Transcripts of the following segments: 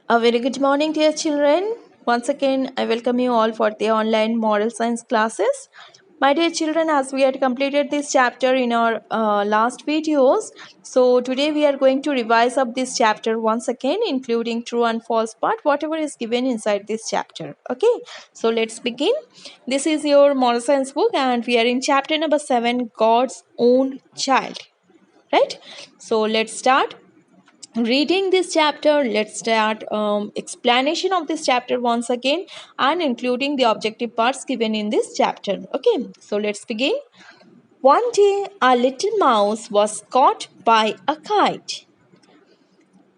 A very good morning, dear children. Once again, I welcome you all for the online moral science classes. My dear children, as we had completed this chapter in our last videos, so today we are going to revise up this chapter once again, including true and false part, whatever is given inside this chapter. Okay, so let's begin. This is your moral science book, and we are in chapter number 7, God's Own Child. Right? So let's start reading this chapter. Let's start explanation of this chapter once again, and including the objective parts given in this chapter. Okay, so let's begin. One day a little mouse was caught by a kite.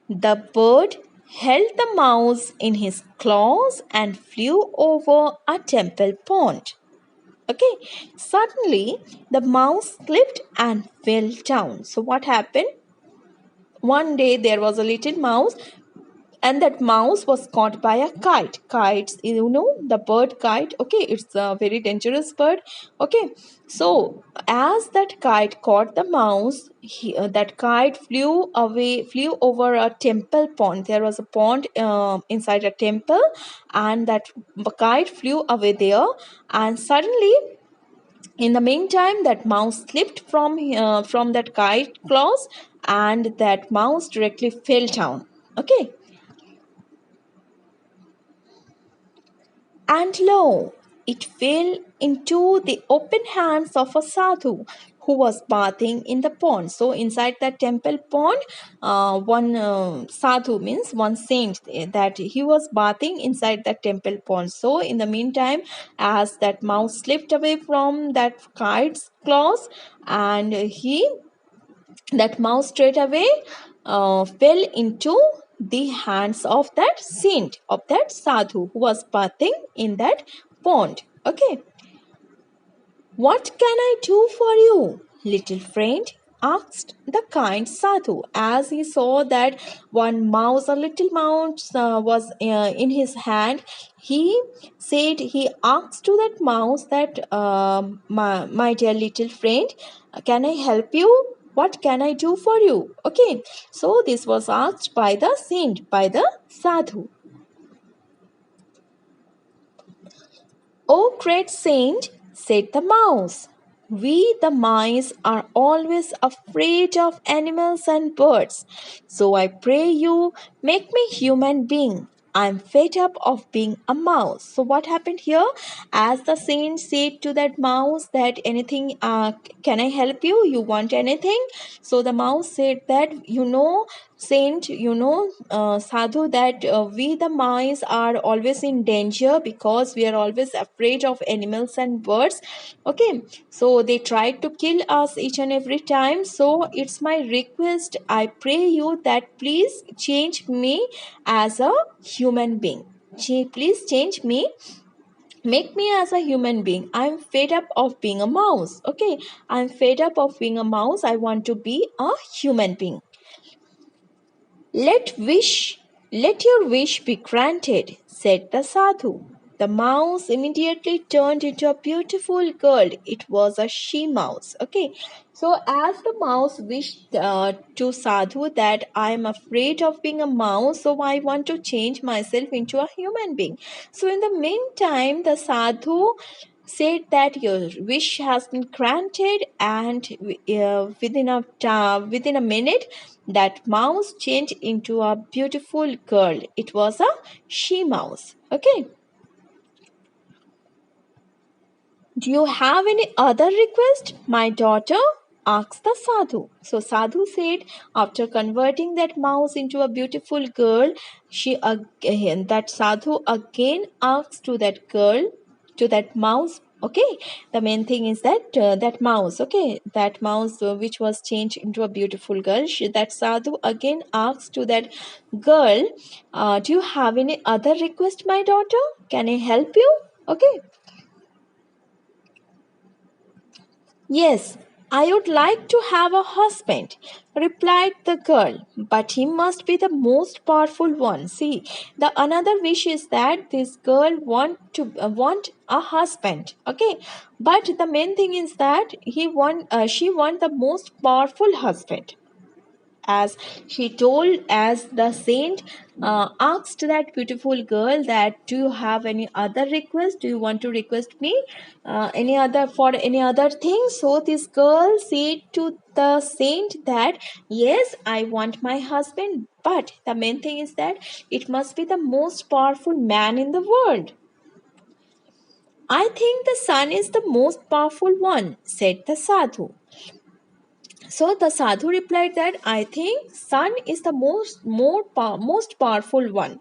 The bird held the mouse in his claws and flew over a temple pond. Okay, suddenly the mouse slipped and fell down. So what happened? One day there was a little mouse, and that mouse was caught by a kite. Kites, the bird kite. Okay, it's a very dangerous bird. Okay, so as that kite caught the mouse, that kite flew over a temple pond. There was a pond inside a temple, and that kite flew away there. And suddenly, in the meantime, that mouse slipped from that kite claws, and that mouse directly fell down. Okay, and lo, it fell into the open hands of a sadhu who was bathing in the pond. So, inside that temple pond, one sadhu, means one saint, that he was bathing inside that temple pond. So, in the meantime, as that mouse slipped away from that kite's claws, and that mouse straight away fell into the hands of that saint, of that sadhu who was bathing in that pond. Okay, what can I do for you, little friend? Asked the kind sadhu as he saw that one mouse, a little mouse, was in his hand. He said, he asked to that mouse that, my dear little friend, can I help you? What can I do for you? Okay, so this was asked by the saint, by the sadhu. "O great saint," said the mouse, "we the mice are always afraid of animals and birds. So I pray you, make me human being. I'm fed up of being a mouse." So what happened here? As the saint said to that mouse that, anything, can I help you? You want anything? So the mouse said that, saint, sadhu, that we the mice are always in danger because we are always afraid of animals and birds. Okay, so they tried to kill us each and every time. So it's my request, I pray you, that please change me as a human being. Please change me, make me as a human being. I'm fed up of being a mouse. Okay, I'm fed up of being a mouse. I want to be a human being. Let your wish be granted," said the sadhu. The mouse immediately turned into a beautiful girl. It was a she mouse. Okay, so as the mouse wished to sadhu that, I am afraid of being a mouse, so I want to change myself into a human being. So in the meantime, the sadhu said that your wish has been granted, and within a minute, that mouse changed into a beautiful girl. It was a she mouse. Okay, do you have any other request, my daughter? Asked the sadhu. So sadhu said, after converting that mouse into a beautiful girl, that sadhu again asked to that girl, to that mouse. Okay, the main thing is that that mouse. Okay, that mouse which was changed into a beautiful girl. That sadhu again asked to that girl, "Do you have any other request, my daughter? Can I help you?" Okay. "Yes, I would like to have a husband," replied the girl, "but he must be the most powerful one." See, the another wish is that this girl want a husband. Okay, but the main thing is that she want the most powerful husband. as she told, as the saint asked that beautiful girl that, do you have any other request, do you want to request me any other for any other thing? So this girl said to the saint that, yes, I want my husband, but the main thing is that it must be the most powerful man in the world. I think the sun is the most powerful one, said the sadhu. So the sadhu replied that, I think sun is the most powerful one,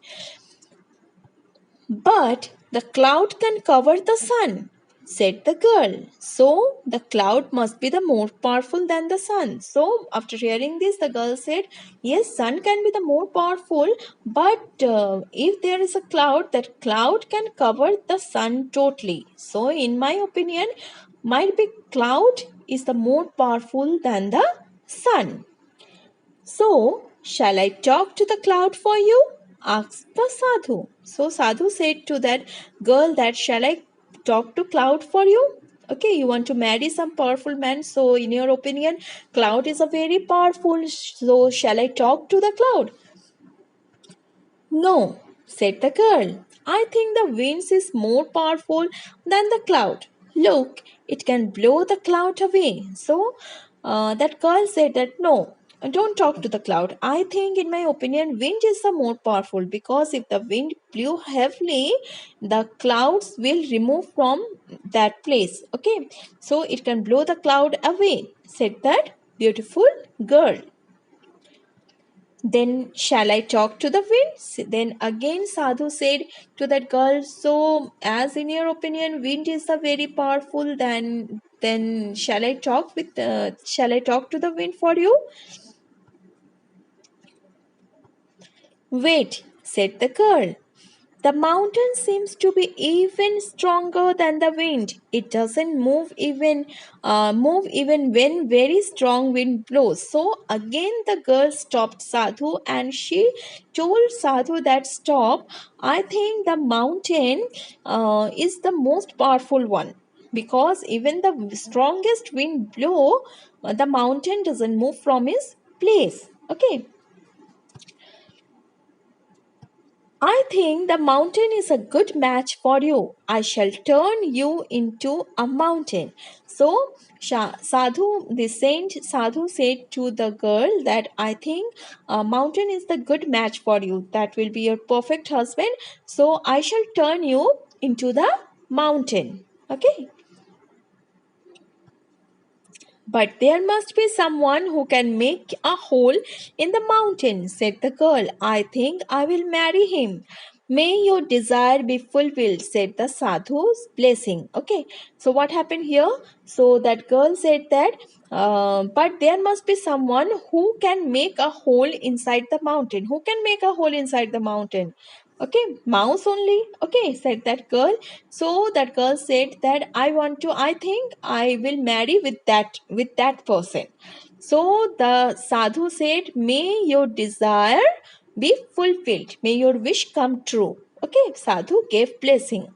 but the cloud can cover the sun, said the girl. So the cloud must be the more powerful than the sun. So after hearing this, the girl said, yes, sun can be the more powerful, but if there is a cloud, that cloud can cover the sun totally. So in my opinion, might be cloud is the more powerful than the sun. So, shall I talk to the cloud for you? Asked the sadhu. So, sadhu said to that girl that, shall I talk to cloud for you? Okay, you want to marry some powerful man. So, in your opinion, cloud is a very powerful. So, shall I talk to the cloud? No, said the girl. I think the winds is more powerful than the cloud. Look, it can blow the cloud away. So that girl said that, no, don't talk to the cloud. I think, in my opinion, wind is the more powerful, because if the wind blew heavily, the clouds will remove from that place. Okay, so it can blow the cloud away, said that beautiful girl. Then shall I talk to the wind? Then again Sadhu said to that girl, so as in your opinion wind is the very powerful, then shall I talk to the wind for you? Wait, said the girl. The mountain seems to be even stronger than the wind. It doesn't move even when very strong wind blows. So again the girl stopped Sadhu and she told Sadhu that, stop. I think the mountain is the most powerful one, because even the strongest wind blow, the mountain doesn't move from its place. Okay. I think the mountain is a good match for you. I shall turn you into a mountain. So, the saint Sadhu said to the girl that, I think a mountain is the good match for you. That will be your perfect husband. So, I shall turn you into the mountain. Okay. But there must be someone who can make a hole in the mountain, said the girl. I think I will marry him. May your desire be fulfilled, said the sadhu's blessing. Okay, so what happened here? So that girl said that, but there must be someone who can make a hole inside the mountain. Who can make a hole inside the mountain? Okay, mouse only. Okay, said that girl. So that girl said that, I think I will marry with that person. So the sadhu said, may your desire be fulfilled, may your wish come true. Okay, sadhu gave blessing.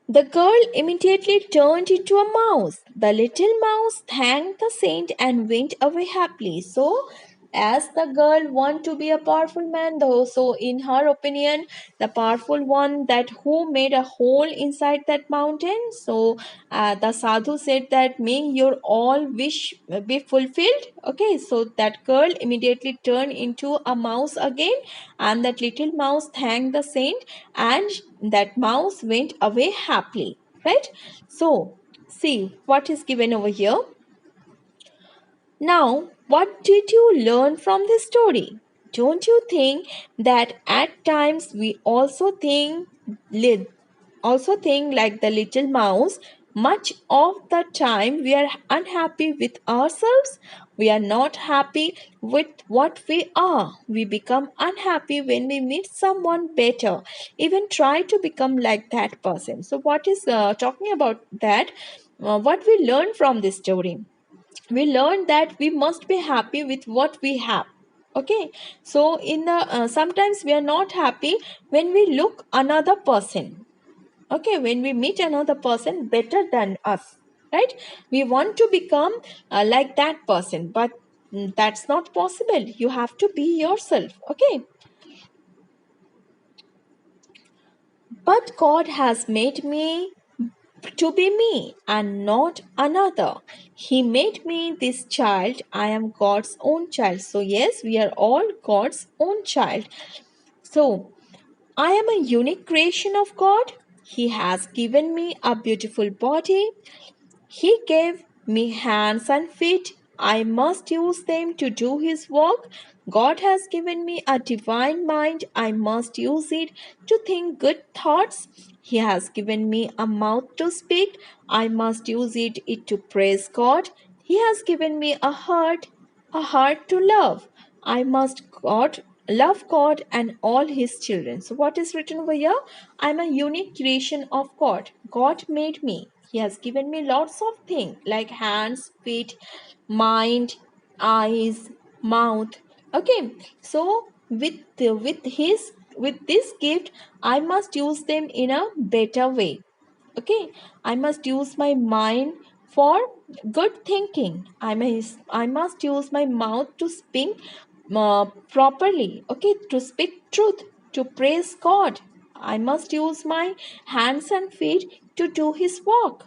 The girl immediately turned into a mouse. The little mouse thanked the saint and went away happily. So, as the girl wanted to be a powerful man, though, so in her opinion, the powerful one that who made a hole inside that mountain. So, the sadhu said that, may your all wish be fulfilled. Okay, so that girl immediately turned into a mouse again, and that little mouse thanked the saint, and that mouse went away happily, right? So see what is given over here. Now, what did you learn from this story? Don't you think that at times we also think like the little mouse? Much of the time we are unhappy with ourselves. We are not happy with what we are. We become unhappy when we meet someone better, even try to become like that person. So what is talking about that? What we learn from this story? We learned that we must be happy with what we have. Okay, so in the sometimes we are not happy when we look another person. Okay, when we meet another person better than us. right? We want to become like that person, but that's not possible. You have to be yourself. Okay, but God has made me to be me and not another. He made me this child. I am God's own child. So yes, we are all God's own child. So I am a unique creation of God. He has given me a beautiful body. He gave me hands and feet. I must use them to do His work. God has given me a divine mind. I must use it to think good thoughts. He has given me a mouth to speak. I must use it to praise God. He has given me a heart to love. I must love God and all His children. So what is written over here? I am a unique creation of God. God made me. He has given me lots of things like hands, feet, mind, eyes, mouth. Okay, so with this gift, I must use them in a better way. Okay, I must use my mind for good thinking. I must use my mouth to speak properly. Okay, to speak truth, to praise God. I must use my hands and feet to do His work,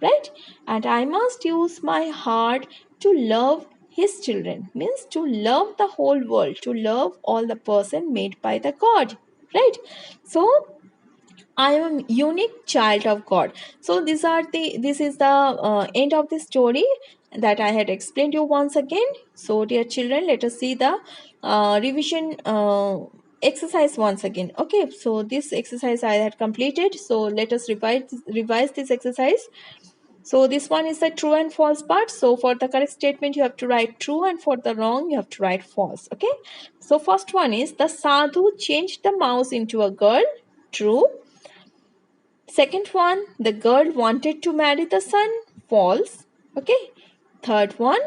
right? And I must use my heart to love His children, means to love the whole world, to love all the person made by the God, right? So I am a unique child of God. So this is the end of the story that I had explained you once again. So dear children, let us see the revision exercise once again. Okay, so this exercise I had completed. So let us revise this exercise. So this one is the true and false part. So for the correct statement, you have to write true, and for the wrong, you have to write false. Okay. So first one is the sadhu changed the mouse into a girl. True. Second one, the girl wanted to marry the son. False. Okay. Third one,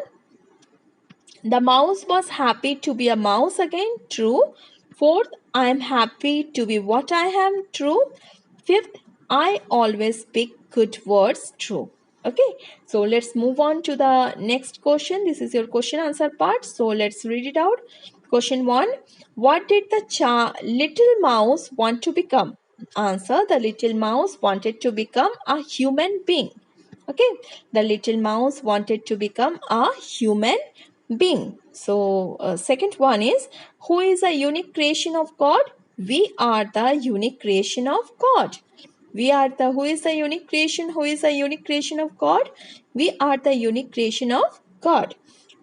the mouse was happy to be a mouse again. True. Fourth, I am happy to be what I am. True. Fifth, I always speak good words. True. Okay. So let's move on to the next question. This is your question answer part. So let's read it out. Question 1. What did the little mouse want to become? Answer. The little mouse wanted to become a human being. Okay, the little mouse wanted to become a human being. So second one is, who is a unique creation of God? We are the unique creation of God. We are the, who is the unique creation? Who is a unique creation of God? We are the unique creation of God.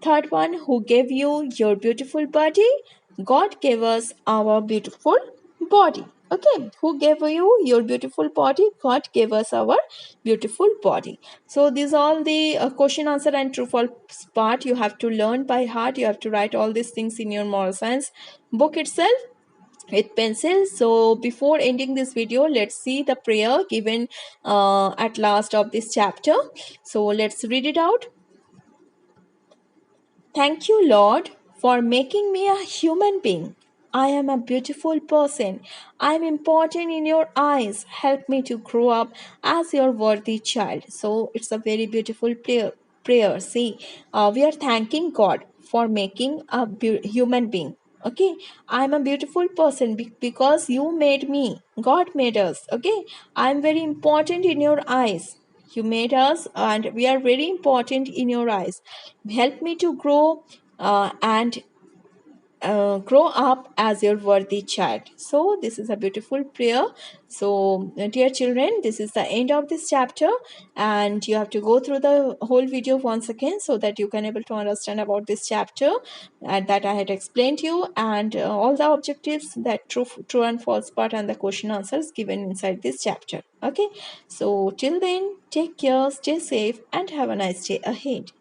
Third one, who gave you your beautiful body? God gave us our beautiful body. Okay, who gave you your beautiful body? God gave us our beautiful body. So these are all the question answer and true false part you have to learn by heart. You have to write all these things in your moral science book itself with pencil. So before ending this video, let's see the prayer given at last of this chapter. So let's read it out. Thank you, Lord, for making me a human being. I am a beautiful person. I am important in your eyes. Help me to grow up as your worthy child. So it's a very beautiful prayer. See, we are thanking God for making a human being. Okay, I'm a beautiful person because you made me. God made us. Okay, I'm very important in your eyes. You made us, and we are very important in your eyes. Help me to and grow up as your worthy child. So this is a beautiful prayer. So dear children, this is the end of this chapter, and you have to go through the whole video once again so that you can able to understand about this chapter that I had explained to you, and all the objectives, that true and false part, and the question answers given inside this chapter. Okay, so till then, take care, stay safe, and have a nice day ahead.